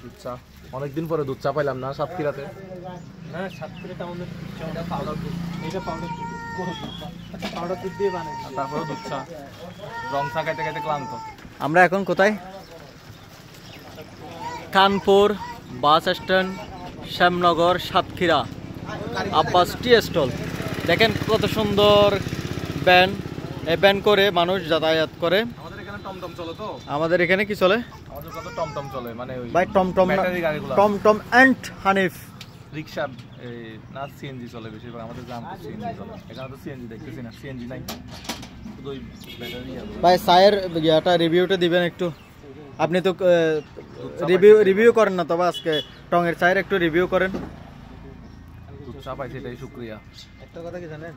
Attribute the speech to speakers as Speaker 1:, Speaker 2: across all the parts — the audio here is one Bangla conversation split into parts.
Speaker 1: দুধ চা অনেকদিন পরে দুধ চা পাইলাম না সাতক্ষীরাতে।
Speaker 2: না সাতক্ষীরাতে আমাদের পাউডার দুধ, এটা পাউডার দুধ, পাউডার দুধ দিয়ে বানাই।
Speaker 1: তারপরে দুধ চা, রং চা খাইতে খাইতে ক্লান্ত।
Speaker 3: আমরা এখন কোথায়? Kanpur bus stand, Shyamnagar, Satkhira, Abbas tea stall. দেখেন কত সুন্দর ভ্যান, এই ভ্যান করে মানুষ যাতায়াত করে।
Speaker 1: আমাদের এখানে টমটম চলে তো।
Speaker 3: আমাদের এখানে কি চলে?
Speaker 1: আমাদের কত টমটম চলে, মানে ওই
Speaker 3: ভাই টমটম,
Speaker 1: ব্যাটারি গাড়িগুলো,
Speaker 3: টমটম এন্ড হানিফ
Speaker 1: রিকশা, এই না সিএনজি চলে বেশিরভাগ। আমাদের গ্রাম তো সিএনজি চলে, এখানে তো সিএনজি দেখতেছি না, সিএনজি নাই, শুধু ওই ব্যাটারি।
Speaker 3: ভাই চায়ের ইয়াটা রিভিউটা দিবেন একটু। আপনি তো রিভিউ করেন না, তবে আজকে টঙের চায়ের একটু রিভিউ করেন।
Speaker 1: দুধ চা পাইছি, এটাই শুক্রিয়া।
Speaker 2: একটা কথা কি জানেন,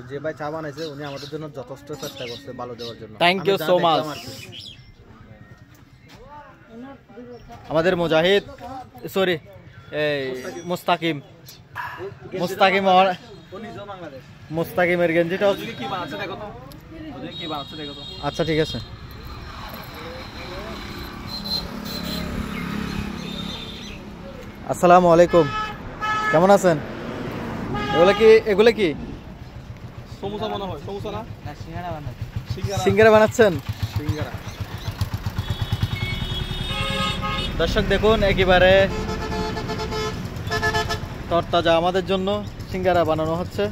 Speaker 2: যে ভাই চা বানাইছে উনি আমাদের জন্য যথেষ্ট চেষ্টা করছে ভালো দেওয়ার জন্য।
Speaker 3: Thank you so much. আমাদের মুজাহিদ, সরি এই মুস্তাকিম, মুস্তাকিমের গেঞ্জিটা
Speaker 1: কি বানাচ্ছে দেখো তো, কি বানাচ্ছে দেখো তো।
Speaker 3: আচ্ছা ঠিক আছে। আসসালামু আলাইকুম, কেমন আছেন? এগুলো কি
Speaker 1: সমোসা মনে হয়, সমোসা না,
Speaker 3: সিঙ্গারা বানাচ্ছেন?
Speaker 1: সিঙ্গারা।
Speaker 3: দর্শক দেখুন, একেবারে তরতাজা আমাদের জন্য সিঙ্গারা বানানো হচ্ছে।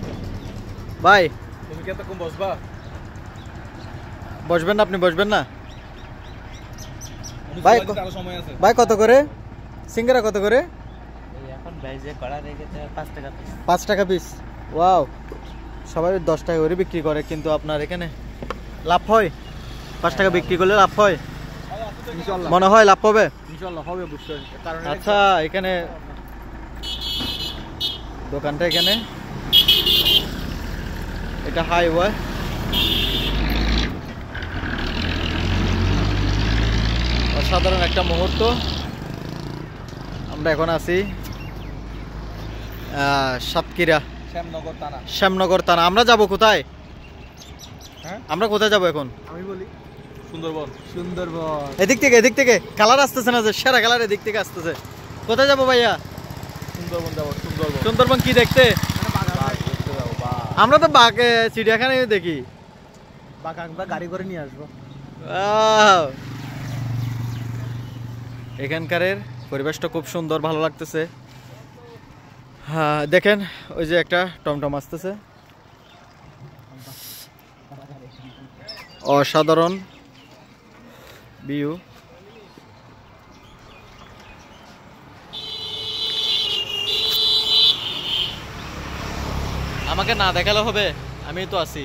Speaker 3: ভাই
Speaker 1: তুমি কি এতক্ষণ বসবা?
Speaker 3: বসবেন না? আপনি বসবেন না ভাই?
Speaker 1: আরো সময় আছে।
Speaker 3: ভাই কত করে সিঙ্গারা, কত করে?
Speaker 2: এখন ভাইজে কড়া রেখেছে 5 টাকা পিস।
Speaker 3: 5 টাকা পিস। ওয়াও, সবাই 10 টাকা করে বিক্রি করে, কিন্তু আপনার এখানে লাভ হয়? 5 টাকা বিক্রি করলে লাভ হয়?
Speaker 2: ইনশাআল্লাহ
Speaker 3: মনে হয় লাভ হবে।
Speaker 2: ইনশাআল্লাহ হবে অবশ্যই। কারণ
Speaker 3: আচ্ছা, এখানে দোকানটা, এখানে এটা হাইওয়ে। অসাধারণ একটা মুহূর্ত। আমরা এখন আছি সাতক্ষীরা, শ্যামনগর থানা। আমরা যাব কোথায়?
Speaker 1: হ্যাঁ,
Speaker 3: আমরা কোথায় যাব এখন?
Speaker 2: আমি বলি
Speaker 1: সুন্দরবন।
Speaker 2: সুন্দরবন।
Speaker 3: এদিক থেকে কালার আসতেছে না, যে সেরা কালার এদিক থেকে আসতেছে। কোথায় যাব ভাইয়া?
Speaker 1: সুন্দরবন যাবো। সুন্দরবন,
Speaker 3: সুন্দরবন কি দেখতে? আমরা তো বাঘ চিড়িয়াখানায় দেখি।
Speaker 2: বাঘ আমরা গাড়ি করে নিয়ে আসবো।
Speaker 3: এখানকারের পরিবেশটা খুব সুন্দর, ভালো লাগতেছে। হ্যাঁ দেখেন, ওই যে একটা টমটম আসতেছে, অসাধারণ ভিউ। আমাকে না দেখালে হবে, আমি তো আছি।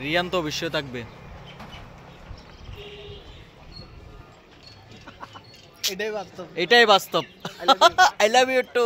Speaker 3: রিয়ান তো অবশ্যই থাকবে।
Speaker 2: এটাই বাস্তব।
Speaker 3: এটাই বাস্তব। I love you two.